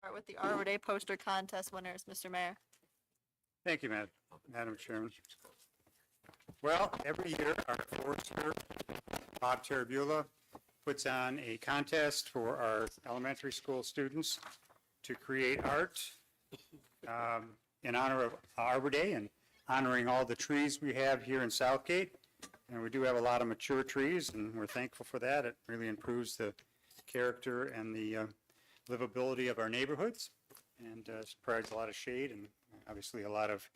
Start with the Arbor Day poster contest winners, Mr. Mayor. Thank you, Madam Chairman. Well, every year our forester, Bob Terabula, puts on a contest for our elementary school students to create art in honor of Arbor Day and honoring all the trees we have here in Southgate. And we do have a lot of mature trees, and we're thankful for that. It really improves the character and the livability of our neighborhoods, and provides a lot of shade and obviously a lot of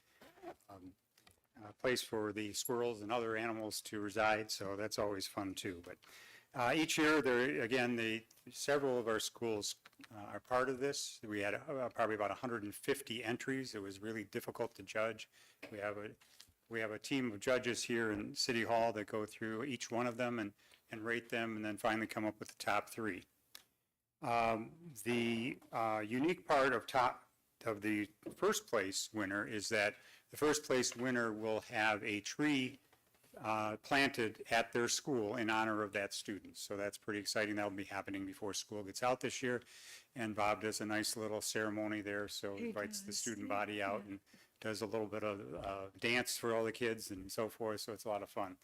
place for the squirrels and other animals to reside, so that's always fun too. But each year, several of our schools are part of this. We had probably about 150 entries. It was really difficult to judge. We have a team of judges here in City Hall that go through each one of them and rate them, and then finally come up with the top three. The unique part of the first place winner is that the first place winner will have a tree planted at their school in honor of that student. So that's pretty exciting. That'll be happening before school gets out this year. And Bob does a nice little ceremony there. So he invites the student body out and does a little bit of dance for all the kids and so forth. So it's a lot of fun.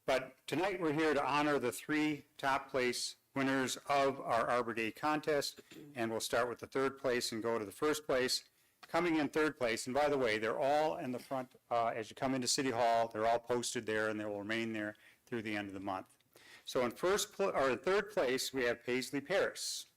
But tonight we're here to honor the three top place winners of our Arbor Day contest. And we'll start with the third place and go to the first place. Coming in third place, and by the way, they're all in the front as you come into City Hall. They're all posted there, and they will remain there through the end of the month. So in third place, we have Paisley Paris.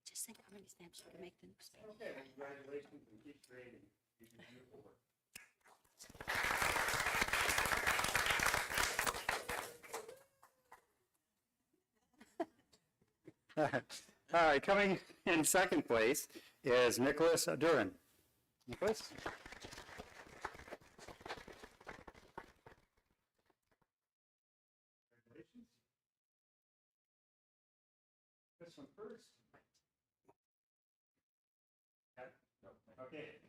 Just think how many stamps you can make the newspaper. Okay, congratulations and keep creating. You do beautiful work. All right, coming in second place is Nicholas Duran. Nicholas? Congratulations. This one first. Okay.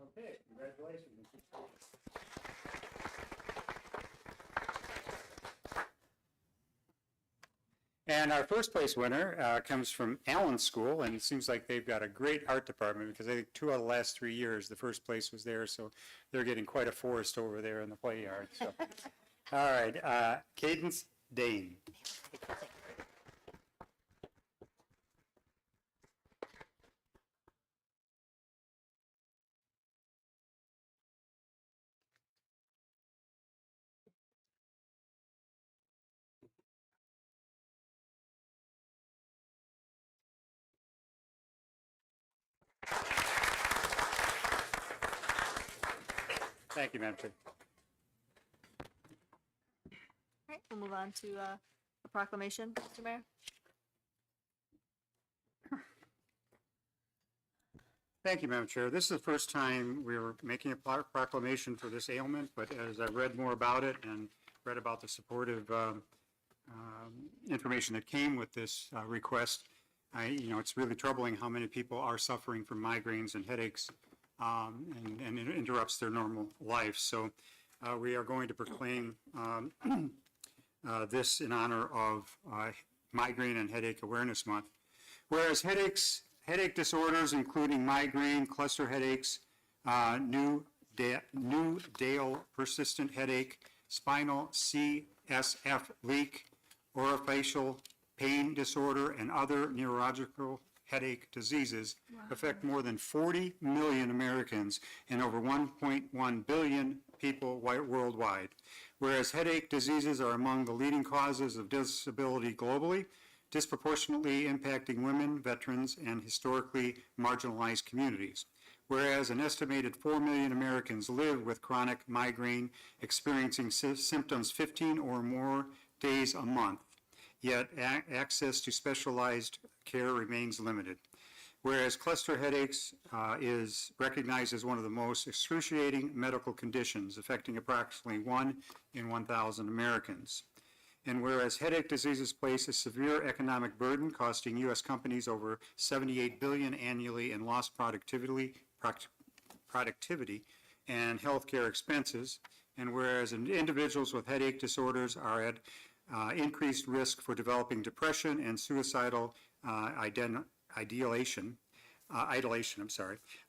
Okay, congratulations. And our first place winner comes from Allen School, and it seems like they've got a great art department because I think 2 out of the last 3 years the first place was there, so they're getting quite a forest over there in the play yard. So. All right, Cadence Dane. Thank you, Madam Chair. All right, we'll move on to the proclamation, Mr. Mayor. Thank you, Madam Chair. This is the first time we were making a proclamation for this ailment, but as I read more about it and read about the supportive information that came with this request, it's really troubling how many people are suffering from migraines and headaches, and it interrupts their normal life. So we are going to proclaim this in honor of Migraine and Headache Awareness Month. Whereas headache disorders, including migraine, cluster headaches, new Dale persistent headache, spinal CSF leak, orofacial pain disorder, and other neurological headache diseases affect more than 40 million Americans and over 1.1 billion people worldwide. Whereas headache diseases are among the leading causes of disability globally, disproportionately impacting women, veterans, and historically marginalized communities. Whereas an estimated 4 million Americans live with chronic migraine, experiencing symptoms 15 or more days a month, yet access to specialized care remains limited. Whereas cluster headaches is recognized as one of the most excruciating medical conditions affecting approximately 1 in 1,000 Americans. And whereas headache diseases place a severe economic burden costing U.S. companies over $78 billion annually in lost productivity and healthcare expenses, and whereas individuals with headache disorders are at increased risk for developing depression and suicidal idolation,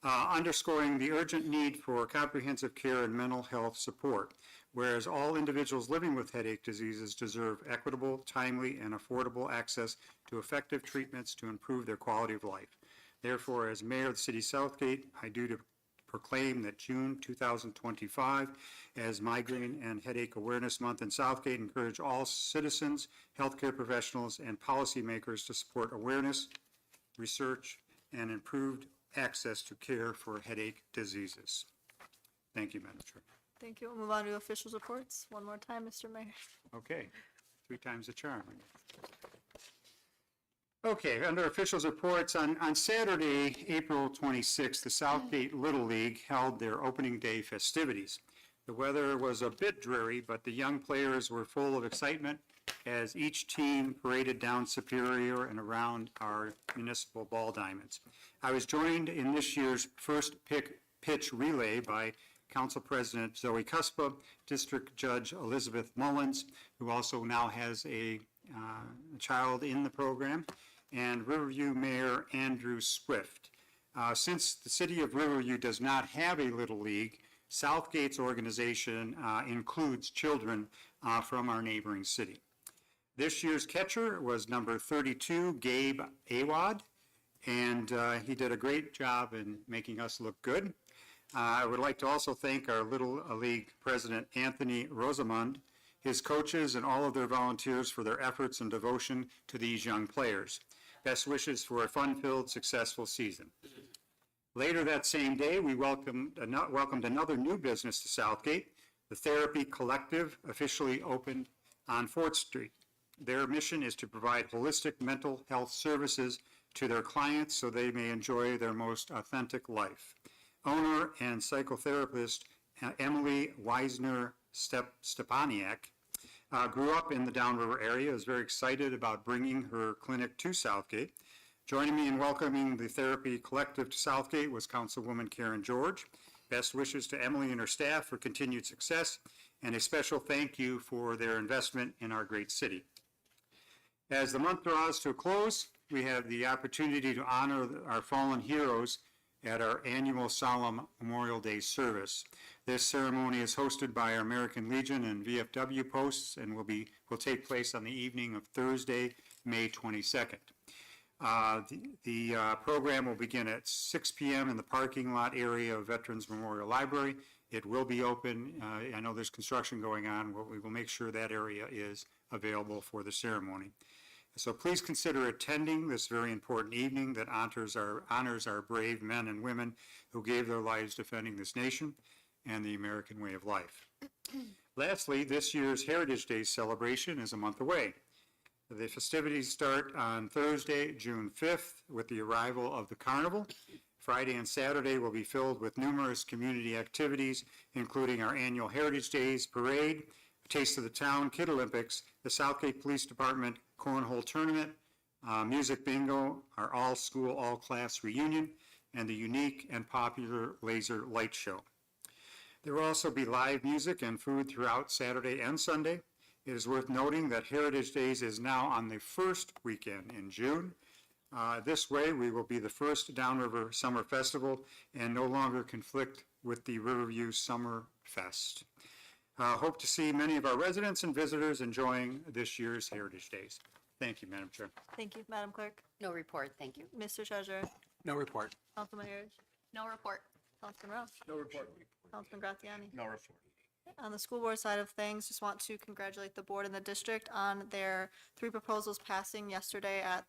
underscoring the urgent need for comprehensive care and mental health support, whereas all individuals living with headache diseases deserve equitable, timely, and affordable access to effective treatments to improve their quality of life. Therefore, as Mayor of the City of Southgate, I do proclaim that June 2025 as Migraine and Headache Awareness Month in Southgate, encourage all citizens, healthcare professionals, and policymakers to support awareness, research, and improved access to care for headache diseases. Thank you, Madam Chair. Thank you. We'll move on to officials reports. One more time, Mr. Mayor. Okay, 3 times the charm. Okay, under officials reports, on Saturday, April 26th, the Southgate Little League held their opening day festivities. The weather was a bit dreary, but the young players were full of excitement as each team paraded down Superior and around our municipal ball diamonds. I was joined in this year's first pitch relay by Council President Zoe Cuspa, District Judge Elizabeth Mullins, who also now has a child in the program, and Riverview Mayor Andrew Swift. Since the city of Riverview does not have a Little League, Southgate's organization includes children from our neighboring city. This year's catcher was number 32, Gabe Awad, and he did a great job in making us look good. I would like to also thank our Little League President, Anthony Rosamond, his coaches, and all of their volunteers for their efforts and devotion to these young players. Best wishes for a fun-filled, successful season. Later that same day, we welcomed another new business to Southgate. The Therapy Collective officially opened on 4th Street. Their mission is to provide holistic mental health services to their clients so they may enjoy their most authentic life. Owner and psychotherapist Emily Weisner-Stepaniak grew up in the Downriver area, is very excited about bringing her clinic to Southgate. Joining me in welcoming the Therapy Collective to Southgate was Councilwoman Karen George. Best wishes to Emily and her staff for continued success, and a special thank you for their investment in our great city. As the month draws to a close, we have the opportunity to honor our fallen heroes at our annual solemn Memorial Day service. This ceremony is hosted by our American Legion and VFW posts and will take place on the evening of Thursday, May 22nd. The program will begin at 6 p.m. in the parking lot area of Veterans Memorial Library. It will be open. I know there's construction going on. We will make sure that area is available for the ceremony. So please consider attending this very important evening that honors our brave men and women who gave their lives defending this nation and the American way of life. Lastly, this year's Heritage Day celebration is a month away. The festivities start on Thursday, June 5th, with the arrival of the Carnival. Friday and Saturday will be filled with numerous community activities, including our annual Heritage Days Parade, Taste of the Town, Kid Olympics, the Southgate Police Department Cornhole Tournament, Music Bingo, our all-school, all-class reunion, and the unique and popular Laser Light Show. There will also be live music and food throughout Saturday and Sunday. It is worth noting that Heritage Days is now on the first weekend in June. This way, we will be the first Downriver Summer Festival and no longer conflict with the Riverview Summer Fest. Hope to see many of our residents and visitors enjoying this year's Heritage Days. Thank you, Madam Chair. Thank you, Madam Clerk. No report, thank you. Mr. Treasurer. No report. Councilman Ayers. No report. Councilman Rouse. No report. Councilman Graziani. No report. On the school board side of things, just want to congratulate the board and the district on their 3 proposals passing yesterday at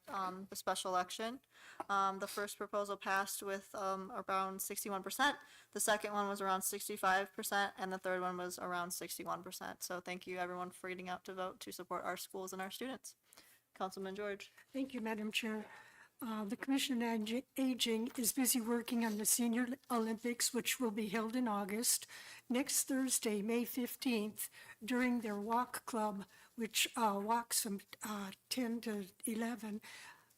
the special election. The first proposal passed with around 61%. The second one was around 65%, and the third one was around 61%. So thank you, everyone, for getting out to vote to support our schools and our students. Councilman George. Thank you, Madam Chair. The Commission on Aging is busy working on the Senior Olympics, which will be held in August. Next Thursday, May 15th, during their walk club, which walks from 10 to 11,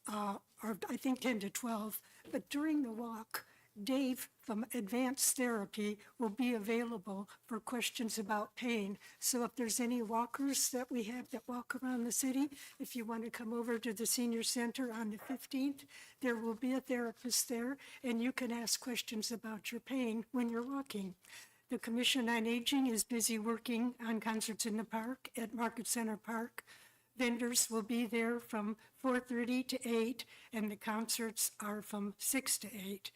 or I think 10 to 12. But during the walk, Dave from Advanced Therapy will be available for questions about pain. So if there's any walkers that we have that walk around the city, if you want to come over to the senior center on the 15th, there will be a therapist there, and you can ask questions about your pain when you're walking. The Commission on Aging is busy working on concerts in the park at Market Center Park. Vendors will be there from 4:30 to 8, and the concerts are from 6 to 8.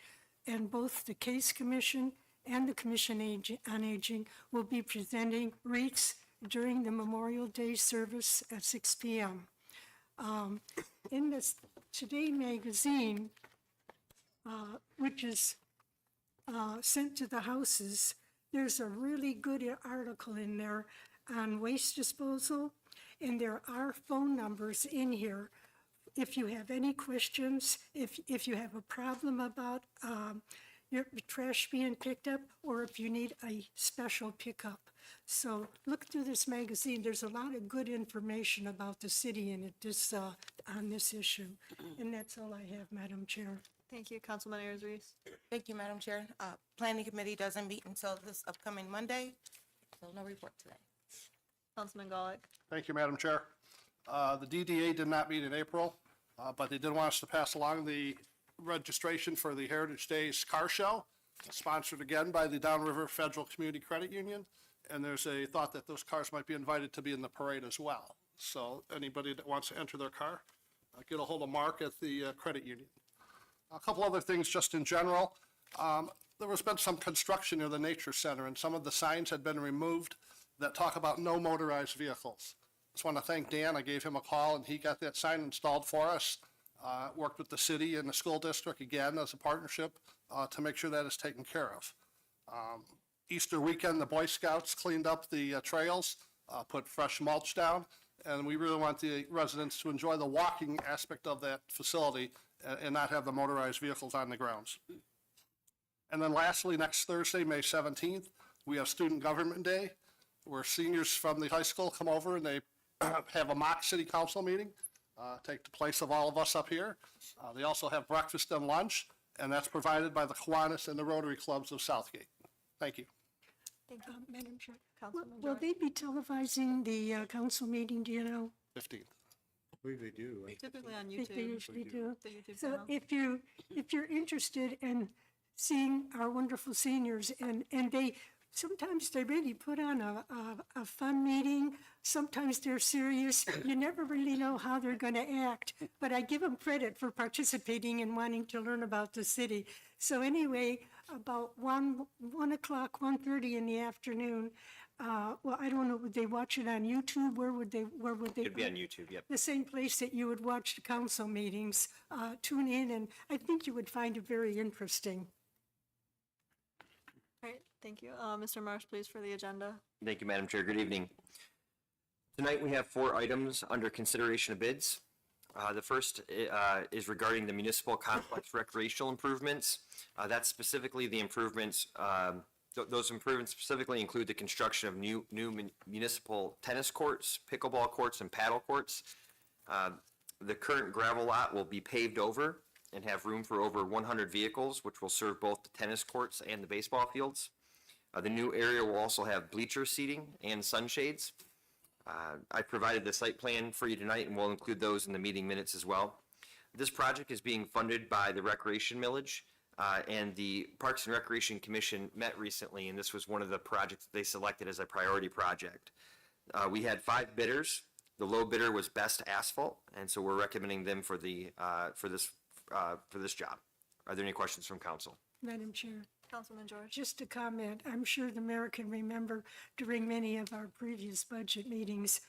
And both the Case Commission and the Commission on Aging will be presenting wreaths during the Memorial Day service at 6 p.m. In this Today magazine, which is sent to the houses, there's a really good article in there on waste disposal, and there are phone numbers in here. If you have any questions, if you have a problem about your trash being picked up, or if you need a special pickup. So look through this magazine. There's a lot of good information about the city and on this issue. And that's all I have, Madam Chair. Thank you, Councilman Ayers Reese. Thank you, Madam Chair. Planning Committee doesn't meet until this upcoming Monday, so no report today. Councilman Golick. Thank you, Madam Chair. The DDA did not meet in April, but they did want us to pass along the registration for the Heritage Days Car Show, sponsored again by the Downriver Federal Community Credit Union. And there's a thought that those cars might be invited to be in the parade as well. So anybody that wants to enter their car, get a hold of Mark at the credit union. A couple other things just in general. There has been some construction near the Nature Center, and some of the signs had been removed that talk about no motorized vehicles. Just want to thank Dan. I gave him a call, and he got that sign installed for us. Worked with the city and the school district again as a partnership to make sure that is taken care of. Easter weekend, the Boy Scouts cleaned up the trails, put fresh mulch down, and we really want the residents to enjoy the walking aspect of that facility and not have the motorized vehicles on the grounds. And then lastly, next Thursday, May 17th, we have Student Government Day, where seniors from the high school come over and they have a mock city council meeting, take the place of all of us up here. They also have breakfast and lunch, and that's provided by the Kiwanis and the Rotary Clubs of Southgate. Thank you. Thank you. Madam Chair, Councilman will George. they be televising the council meeting, do you know? 15th. I believe they do. Typically on I think they YouTube. usually do. The YouTube So channel. if you're interested in seeing our wonderful seniors, and sometimes they really put on a fun meeting, sometimes they're serious, you never really know how they're going to act, but I give them credit for participating and wanting to learn about the city. So anyway, about 1 o'clock, 1:30 in the afternoon, well, I don't know, would they watch it on YouTube? Where would they? It'd be on YouTube, yep. The same place that you would watch the council meetings. Tune in, and I think you would find it very interesting. All right, thank you. Mr. Marsh, please, for the agenda. Thank you, Madam Chair. Good evening. Tonight, we have 4 items under consideration of bids. The first is regarding the municipal complex recreational improvements. That's specifically the improvements, those improvements specifically include the construction of new municipal tennis courts, pickleball courts, and paddle courts. The current gravel lot will be paved over and have room for over 100 vehicles, which will serve both the tennis courts and the baseball fields. The new area will also have bleacher seating and sunshades. I provided the site plan for you tonight, and we'll include those in the meeting minutes as well. This project is being funded by the Recreation Millage, and the Parks and Recreation Commission met recently, and this was one of the projects they selected as a priority project. We had 5 bidders. The low bidder was Best Asphalt, and so we're recommending them for the for this job. Are there any questions from council? Madam Chair, Councilman George. just a comment. I'm sure the mayor can remember during many of our previous budget meetings,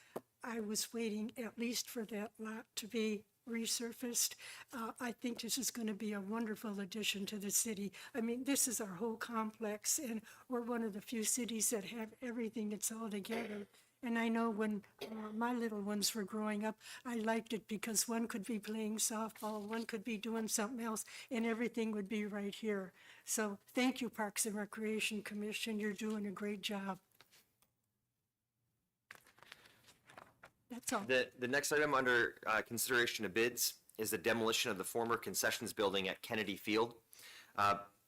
I was waiting at least for that lot to be resurfaced. I think this is going to be a wonderful addition to the city. I mean, this is our whole complex, and we're one of the few cities that have everything that's all together. And I know when my little ones were growing up, I liked it because one could be playing softball, one could be doing something else, and everything would be right here. So thank you, Parks and Recreation Commission. You're doing a great job. That's all. The next item under consideration of bids is the demolition of the former concessions building at Kennedy Field.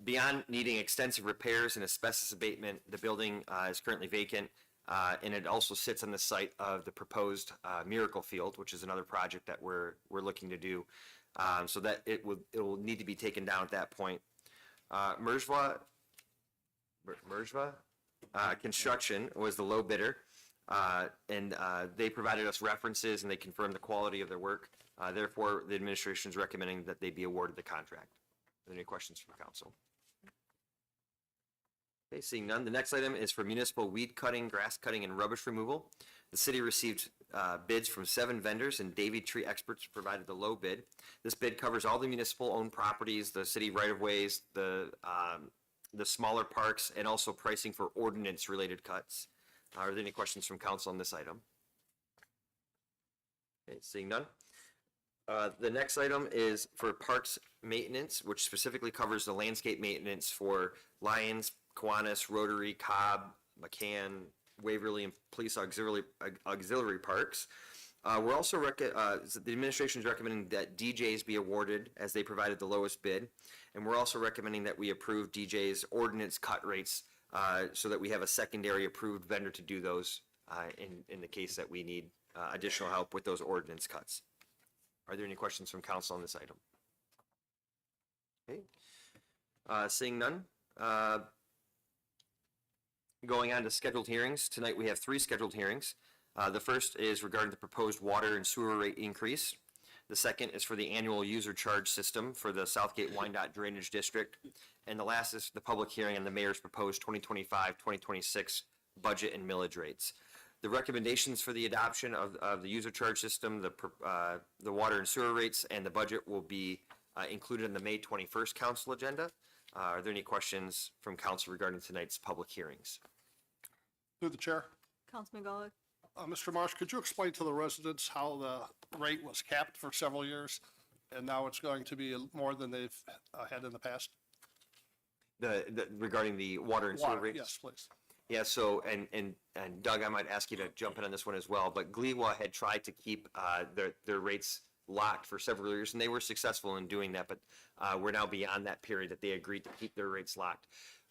Beyond needing extensive repairs and asbestos abatement, the building is currently vacant, and it also sits on the site of the proposed Miracle Field, which is another project that we're looking to do. So that it will need to be taken down at that point. Merjva Construction was the low bidder, and they provided us references and they confirmed the quality of their work. Therefore, the administration is recommending that they be awarded the contract. Are there any questions from council? Okay, seeing none. The next item is for municipal weed cutting, grass cutting, and rubbish removal. The city received bids from 7 vendors, and Davy Tree Experts provided the low bid. This bid covers all the municipal-owned properties, the city right-of-ways, the smaller parks, and also pricing for ordinance-related cuts. Are there any questions from council on this item? Okay, seeing none. The next item is for parks maintenance, which specifically covers the landscape maintenance for Lyons, Kiwanis, Rotary, Cobb, McCann, Waverly, and Police Auxiliary Parks. We're also, the administration is recommending that DJs be awarded as they provided the lowest bid. And we're also recommending that we approve DJ's ordinance cut rates so that we have a secondary approved vendor to do those in the case that we need additional help with those ordinance cuts. Are there any questions from council on this item? Okay. Seeing none. Going on to scheduled hearings. Tonight we have 3 scheduled hearings. The first is regarding the proposed water and sewer rate increase. The second is for the annual user charge system for the Southgate Wyandotte Drainage District. And the last is the public hearing on the mayor's proposed 2025-2026 budget and millage rates. The recommendations for the adoption of the user charge system, the water and sewer rates, and the budget will be included in the May 21st council agenda. Are there any questions from council regarding tonight's public hearings? Through the chair. Councilman Gulick? Mr. Marsh, could you explain to the residents how the rate was capped for several years and now it's going to be more than they've had in the past? Regarding the water and sewer Water, rates? yes, please. Yeah, so, and Doug, I might ask you to jump in on this one as well, but Gliwa had tried to keep their rates locked for several years, and they were successful in doing that, but we're now beyond that period that they agreed to keep their rates locked.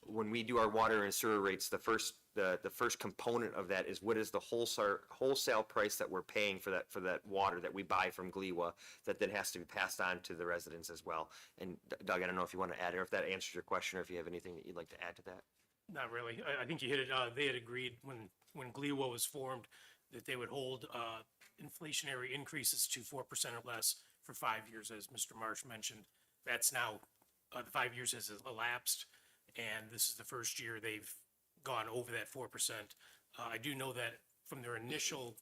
When we do our water and sewer rates, the first component of that is what is the wholesale price that we're paying for that water that we buy from Gliwa that then has to be passed on to the residents as well. And Doug, I don't know if you want to add, or if that answers your question, or if you have anything that you'd like to add to that. Not really. I think you hit it. They had agreed when GLEWA was formed that they would hold inflationary increases to 4% or less for 5 years, as Mr. Marsh mentioned. That's now, the 5 years has elapsed, and this is the first year they've gone over that 4%. I do know that from their initial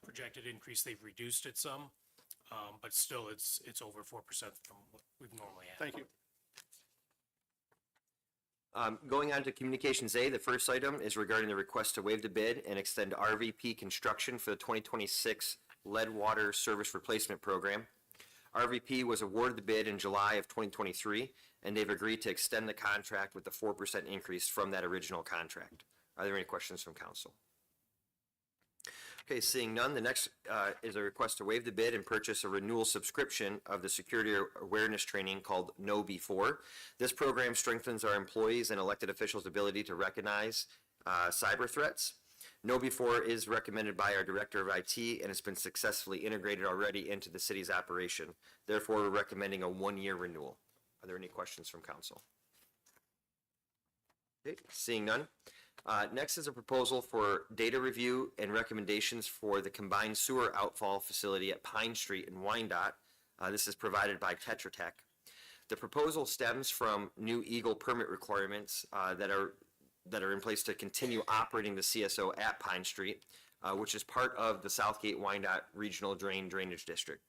projected increase, they've reduced it some, but still it's over 4% from what we've normally had. Thank you. Going on to Communications A, the first item is regarding the request to waive the bid and extend RVP construction for the 2026 lead water service replacement program. RVP was awarded the bid in July of 2023, and they've agreed to extend the contract with the 4% increase from that original contract. Are there any questions from council? Okay, seeing none, the next is a request to waive the bid and purchase a renewal subscription of the security awareness training called Know Before. This program strengthens our employees and elected officials' ability to recognize cyber threats. Know Before is recommended by our Director of IT and has been successfully integrated already into the city's operation. Therefore, we're recommending a 1-year renewal. Are there any questions from council? Okay, seeing none. Next is a proposal for data review and recommendations for the combined sewer outfall facility at Pine Street in Wyandotte. This is provided by Tetra Tech. The proposal stems from new Eagle permit requirements that are in place to continue operating the CSO at Pine Street, which is part of the Southgate Wyandotte Regional Drainage District.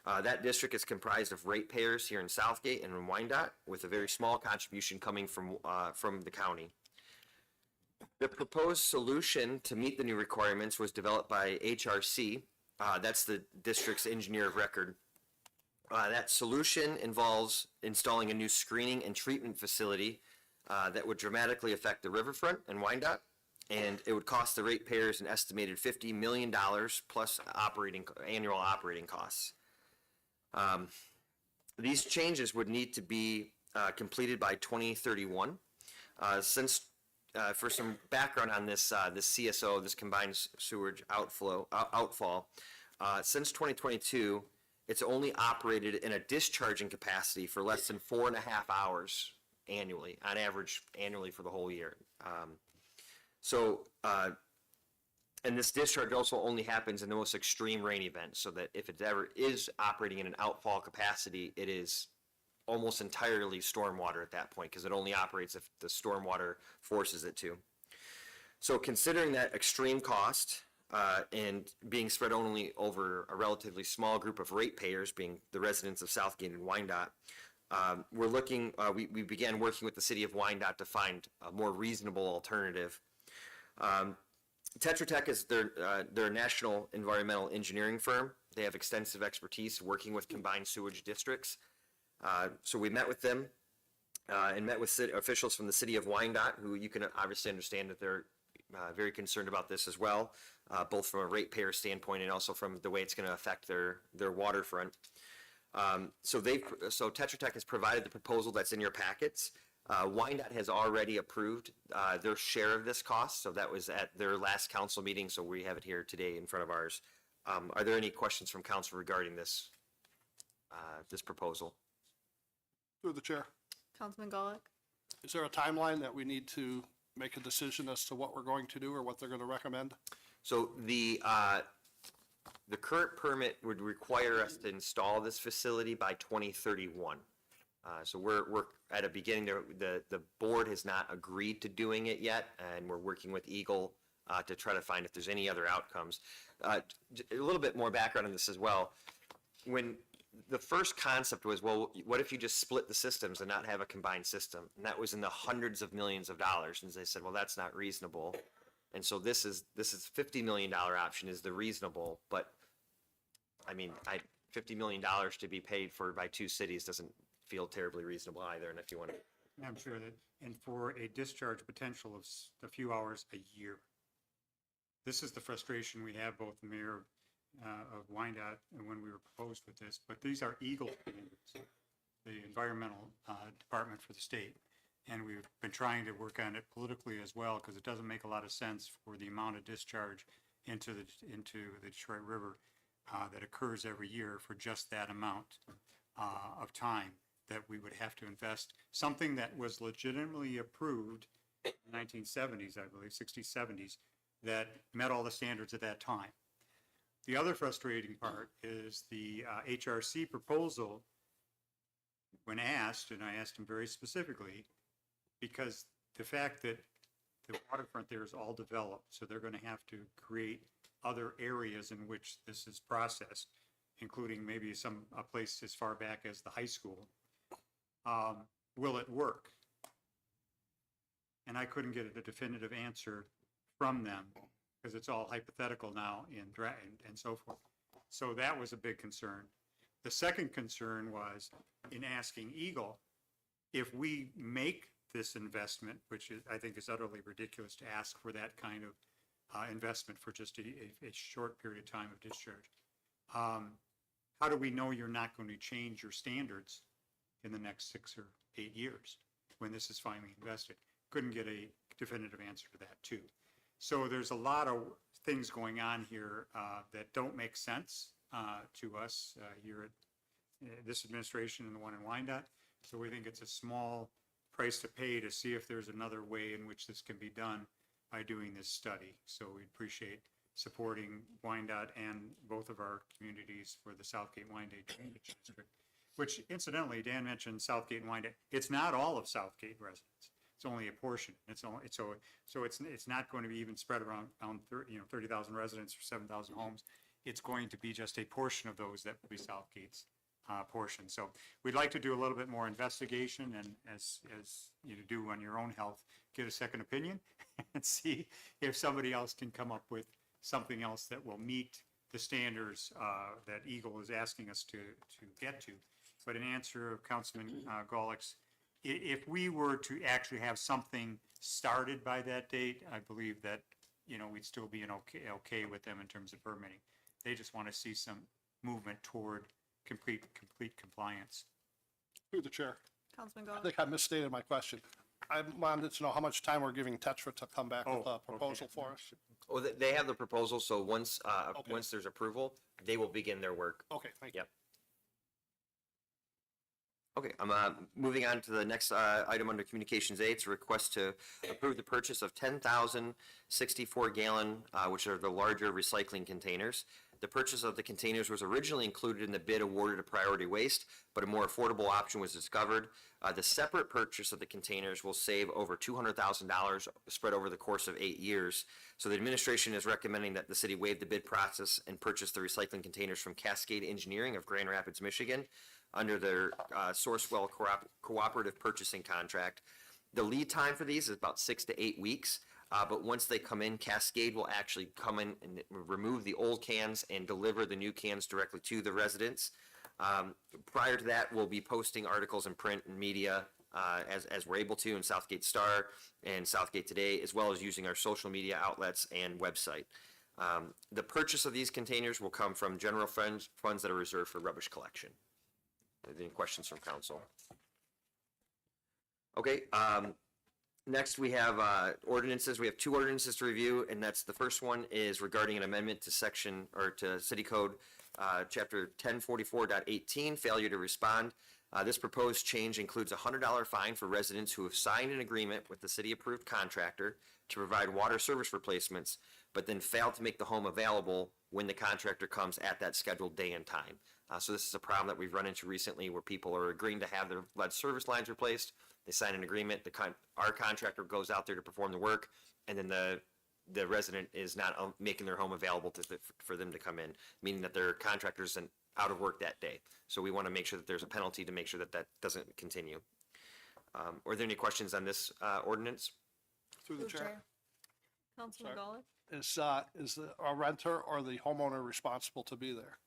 That district is comprised of ratepayers here in Southgate and in Wyandotte, with a very small contribution coming from the county. The proposed solution to meet the new requirements was developed by HRC. That's the district's engineer of record. That solution involves installing a new screening and treatment facility that would dramatically affect the riverfront and Wyandotte, and it would cost the ratepayers an estimated $50 million plus annual operating costs. These changes would need to be completed by 2031. For some background on this, this CSO, this combined sewage outfall, since 2022, it's only operated in a discharging capacity for less than 4.5 hours annually, on average annually for the whole year. And this discharge also only happens in the most extreme rain events, so that if it ever is operating in an outfall capacity, it is almost entirely stormwater at that point, because it only operates if the stormwater forces it to. So considering that extreme cost and being spread only over a relatively small group of ratepayers, being the residents of Southgate and Wyandotte, we began working with the city of Wyandotte to find a more reasonable alternative. Tetra Tech is their national environmental engineering firm. They have extensive expertise working with combined sewage districts. So we met with them and met with officials from the city of Wyandotte, who you can obviously understand that they're very concerned about this as well, both from a ratepayer standpoint and also from the way it's going to affect their waterfront. So Tetra Tech has provided the proposal that's in your packets. Wyandotte has already approved their share of this cost, so that was at their last council meeting, so we have it here today in front of ours. Are there any questions from council regarding this proposal? Through the chair. Councilman Gulick? Is there a timeline that we need to make a decision as to what we're going to do or what they're going to recommend? So the current permit would require us to install this facility by 2031. So we're at a beginning. The board has not agreed to doing it yet, and we're working with Eagle to try to find if there's any other outcomes. A little bit more background on this as well. When the first concept was, well, what if you just split the systems and not have a combined system? And that was in the hundreds of millions of dollars. And they said, well, that's not reasonable. And so this is $50 million option is the reasonable, but I mean, $50 million to be paid for by two cities doesn't feel terribly reasonable either. And if you want to, I'm sure that, and for a discharge potential of a few hours a year. This is the frustration we have, both the mayor of Wyandotte and when we were proposed with this, but these are Eagle standards, the environmental department for the state. And we've been trying to work on it politically as well, because it doesn't make a lot of sense for the amount of discharge into the Detroit River that occurs every year for just that amount of time that we would have to invest. Something that was legitimately approved in the 1970s, I believe, 60s, 70s, that met all the standards at that time. The other frustrating part is the HRC proposal, when asked, and I asked him very specifically, because the fact that the waterfront there is all developed, so they're going to have to create other areas in which this is processed, including maybe a place as far back as the high school. Will it work? And I couldn't get a definitive answer from them, because it's all hypothetical now and so forth. So that was a big concern. The second concern was in asking Eagle, if we make this investment, which I think is utterly ridiculous to ask for that kind of investment for just a short period of time of discharge. How do we know you're not going to change your standards in the next 6 or 8 years when this is finally invested? Couldn't get a definitive answer to that too. So there's a lot of things going on here that don't make sense to us here at this administration and the one in Wyandotte. So we think it's a small price to pay to see if there's another way in which this can be done by doing this study. So we appreciate supporting Wyandotte and both of our communities for the Southgate Wyandotte Drainage District, which incidentally, Dan mentioned Southgate and Wyandotte. It's not all of Southgate residents. It's only a portion. It's only, so it's not going to be even spread around 30,000 residents or 7,000 homes. It's going to be just a portion of those that will be Southgate's portion. So we'd like to do a little bit more investigation and as you do on your own health, get a second opinion and see if somebody else can come up with something else that will meet the standards that Eagle is asking us to get to. But in answer of Councilman Golick's, if we were to actually have something started by that date, I believe that, we'd still be okay with them in terms of permitting. They just want to see some movement toward complete compliance. Through the chair. Councilman I Gollnick? think I misstated my question. I wanted to know how much time we're giving Tetra to come back with Oh, a okay. proposal for us. Oh, they have the proposal, so once, Okay. once there's approval, they will begin their work. Okay, thank you. Yep. Okay, I'm moving on to the next item under Communications A. It's a request to approve the purchase of 10,000 64-gallon, which are the larger recycling containers. The purchase of the containers was originally included in the bid awarded to Priority Waste, but a more affordable option was discovered. The separate purchase of the containers will save over $200,000 spread over the course of 8 years. So the administration is recommending that the city waive the bid process and purchase the recycling containers from Cascade Engineering of Grand Rapids, Michigan, under their Sourcewell cooperative purchasing contract. The lead time for these is about 6 to 8 weeks, but once they come in, Cascade will actually come in and remove the old cans and deliver the new cans directly to the residents. Prior to that, we'll be posting articles in print and media as we're able to in Southgate Star and Southgate Today, as well as using our social media outlets and website. The purchase of these containers will come from general funds that are reserved for rubbish collection. Any questions from council? Okay, next we have ordinances. We have 2 ordinances to review, and that's the first one is regarding an amendment to to City Code Chapter 1044.18, failure to respond. This proposed change includes a $100 fine for residents who have signed an agreement with the city-approved contractor to provide water service replacements, but then failed to make the home available when the contractor comes at that scheduled day and time. So this is a problem that we've run into recently where people are agreeing to have their lead service lines replaced. They sign an agreement, our contractor goes out there to perform the work, and then the resident is not making their home available for them to come in, meaning that their contractor's out of work that day. So we want to make sure that there's a penalty to make sure that doesn't continue. Are there any questions on this ordinance? Through the chair. Councilman Gollnick? Is a renter or the homeowner responsible to be there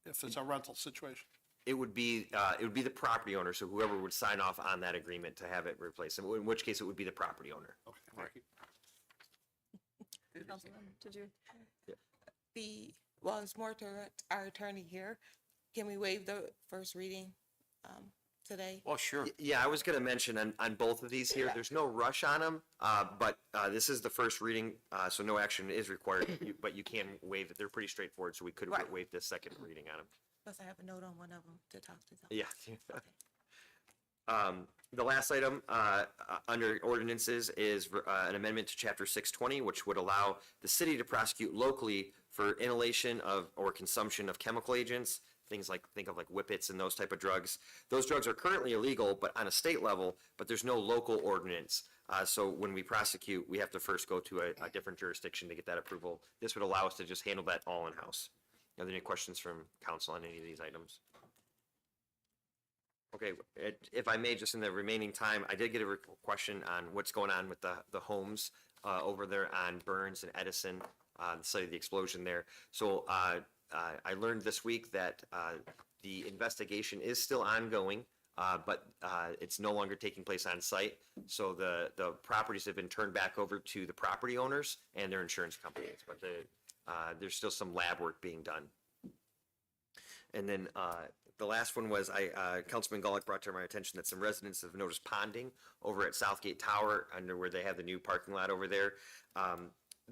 if it's a rental situation? It would be the property owner, so whoever would sign off on that agreement to have it replaced, in which case it would be the property owner. Okay, thank you. Councilman, did you? It's more to our attorney here. Can we waive the first reading today? Well, sure. Yeah, I was gonna mention on both of these here, there's no rush on them, but this is the first reading, so no action is required, but you can waive it. They're pretty straightforward, so we could Right. waive the second reading on them. Plus, I have a note on one of them to talk to them. Yeah. The last item under ordinances is an amendment to Chapter 620, which would allow the city to prosecute locally for inhalation of or consumption of chemical agents, things like, think of like whippets and those type of drugs. Those drugs are currently illegal, but on a state level, but there's no local ordinance. So when we prosecute, we have to first go to a different jurisdiction to get that approval. This would allow us to just handle that all in-house. Are there any questions from council on any of these items? Okay, if I may, just in the remaining time, I did get a question on what's going on with the homes over there on Burns and Edison, the site of the explosion there. So I learned this week that the investigation is still ongoing, but it's no longer taking place on site. So the properties have been turned back over to the property owners and their insurance companies, but there's still some lab work being done. And then the last one was Councilman Golick brought to my attention that some residents have noticed ponding over at Southgate Tower under where they have the new parking lot over there.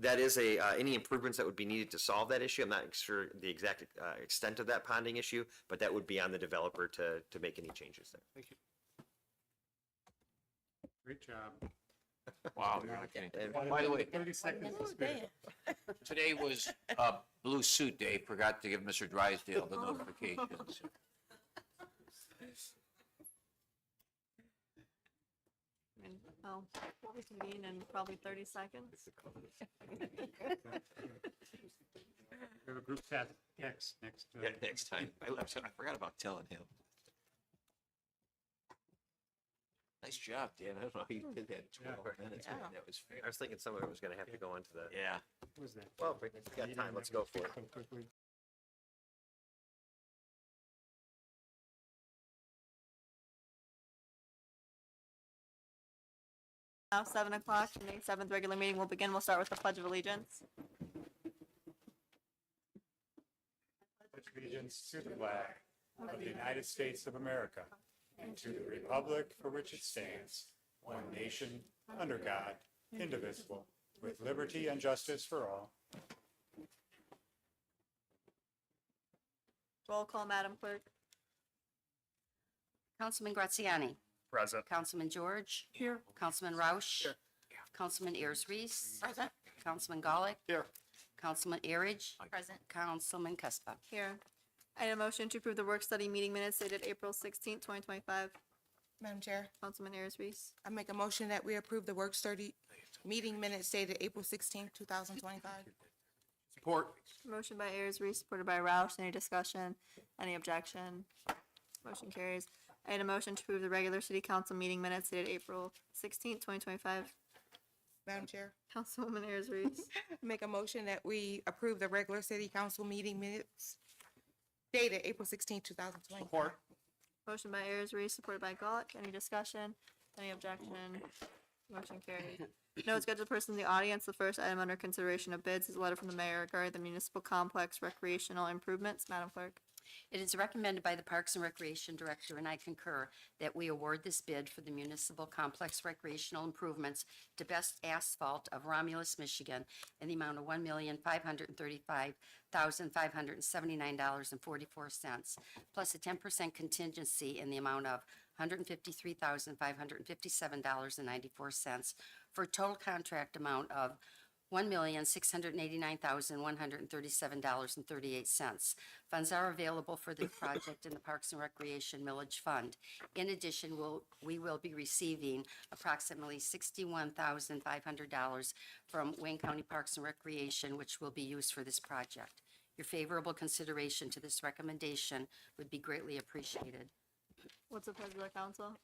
That is any improvements that would be needed to solve that issue. I'm not sure the exact extent of that ponding issue, but that would be on the developer to make any changes there. Thank you. Great job. Wow, you're not kidding. By the way, 30 seconds to Oh, spare. damn. today was Blue Suit Day. Forgot to give Mr. Drysdale the notifications. We convene in probably 30 seconds. We have a group text next. Yeah, next time. I forgot about telling him. Nice job, Dan. I don't know how you did that in 12 minutes, man. That was fair. I was thinking some of it was gonna have to go into the, Yeah. What was that? well, we got time, let's go for it. So quickly. Now 7 o'clock, the May 7th regular meeting will begin. We'll start with the Pledge of Allegiance. Pledge allegiance to the flag of the United States of America and to the republic for which it stands, one nation, under God, indivisible, with liberty and justice for all. Roll call, Madam Clerk. Councilman Graziani. Present. Councilman George. Here, Councilman Roush. Councilman Ayers Reese. Present. Councilman Gulick. Here. Councilman Erich. Present. Councilman Cuspa. Here. I need a motion to approve the work study meeting minutes dated April 16th, 2025. Madam Chair, Councilman Ayers Reese. I make a motion that we approve the work study meeting minutes dated April 16th, 2025. Support. Motion by Ayers Reese, supported by Roush. Any discussion? Any objection? Motion carries. I need a motion to approve the regular city council meeting minutes dated April 16th, 2025. Madam Chair, Councilwoman Ayers Reese. I make a motion that we approve the regular city council meeting minutes dated April 16th, 2025. Support. Motion by Ayers Reese, supported by Gulick. Any discussion? Any objection? Motion carried. No scheduled person in the audience. The first item under consideration of bids is a letter from the mayor regarding the municipal complex recreational improvements. Madam Clerk. It is recommended by the Parks and Recreation Director, and I concur, that we award this bid for the municipal complex recreational improvements to Best Asphalt of Romulus, Michigan, in the amount of $1,535,579.44, plus a 10% contingency in the amount of $153,557.94, for a total contract amount of $1,689,137.38. Funds are available for this project in the Parks and Recreation Millage Fund. In addition, we will be receiving approximately $61,500 from Wayne County Parks and Recreation, which will be used for this project. Your favorable consideration to this recommendation would be greatly appreciated. What's the pleasure of the council?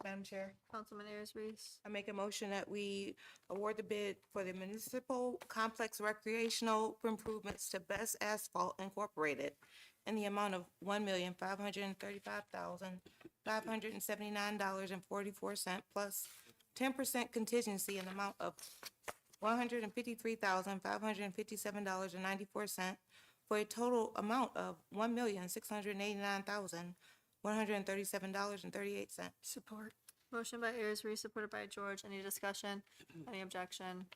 Madam Chair, Councilman Ayers Reese. I make a motion that we award the bid for the municipal complex recreational improvements to Best Asphalt Incorporated in the amount of $1,535,579.44, plus 10% contingency in the amount of $153,557.94, for a total amount of $1,689,137.38. support. Motion by Ayers Reese, supported by George. Any discussion? Any objection?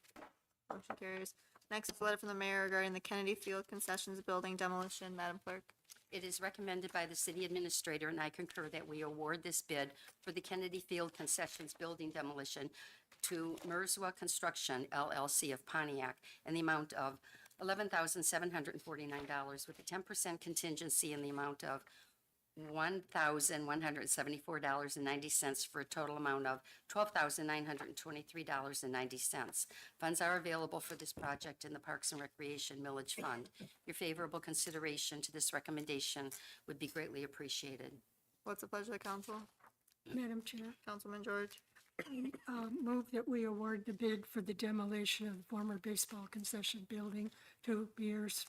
Motion carries. Next is a letter from the mayor regarding the Kennedy Field Concessions Building demolition. Madam Clerk. It is recommended by the city administrator, and I concur, that we award this bid for the Kennedy Field Concessions Building demolition to Merswa Construction LLC of Pontiac in the amount of $11,749, with a 10% contingency in the amount of $1,174.90, for a total amount of $12,923.90. Funds are available for this project in the Parks and Recreation Millage Fund. Your favorable consideration to this recommendation would be greatly appreciated. What's the pleasure of the council? Madam Chair, Councilman George. move that we award the bid for the demolition of the former baseball concession building to Beers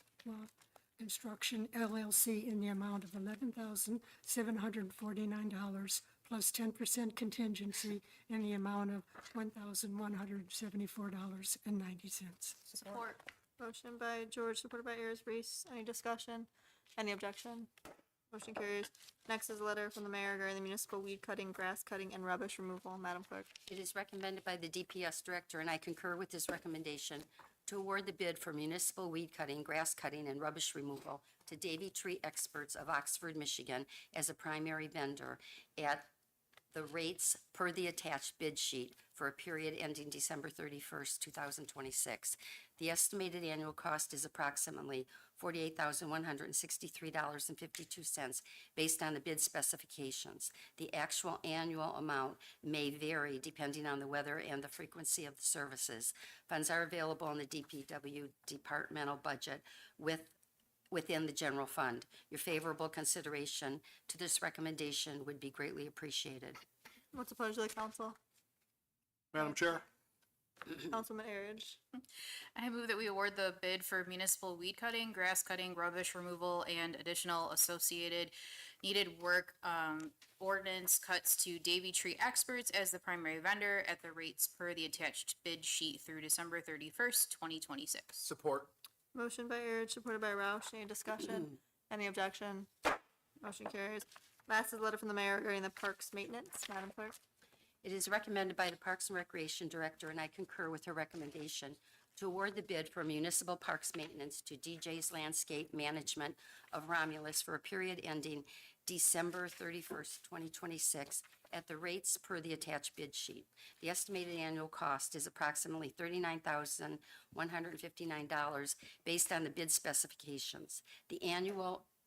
Construction LLC in the amount of $11,749, plus 10% contingency in the amount of $1,174.90. Support. Motion by George, supported by Ayers Reese. Any discussion? Any objection? Motion carries. Next is a letter from the mayor regarding the municipal weed cutting, grass cutting, and rubbish removal. Madam Clerk. It is recommended by the DPS Director, and I concur with this recommendation, to award the bid for municipal weed cutting, grass cutting, and rubbish removal to Davy Tree Experts of Oxford, Michigan, as a primary vendor at the rates per the attached bid sheet for a period ending December 31st, 2026. The estimated annual cost is approximately $48,163.52 based on the bid specifications. The actual annual amount may vary depending on the weather and the frequency of the services. Funds are available in the DPW departmental budget within the general fund. Your favorable consideration to this recommendation would be greatly appreciated. What's the pleasure of the council? Madam Chair, Councilman Arroyo. I move that we award the bid for municipal weed cutting, grass cutting, rubbish removal, and additional associated needed work, ordinance cuts to Davy Tree Experts as the primary vendor at the rates per the attached bid sheet through December 31st, 2026. support. Motion by Arroyo, supported by Roush. Any discussion? Any objection? Motion carries. Last is a letter from the mayor regarding the parks maintenance. Madam Clerk. It is recommended by the Parks and Recreation Director, and I concur with her recommendation, to award the bid for municipal parks maintenance to DJ's Landscape Management of Romulus for a period ending December 31st, 2026, at the rates per the attached bid sheet. The estimated annual cost is approximately $39,159 based on the bid specifications.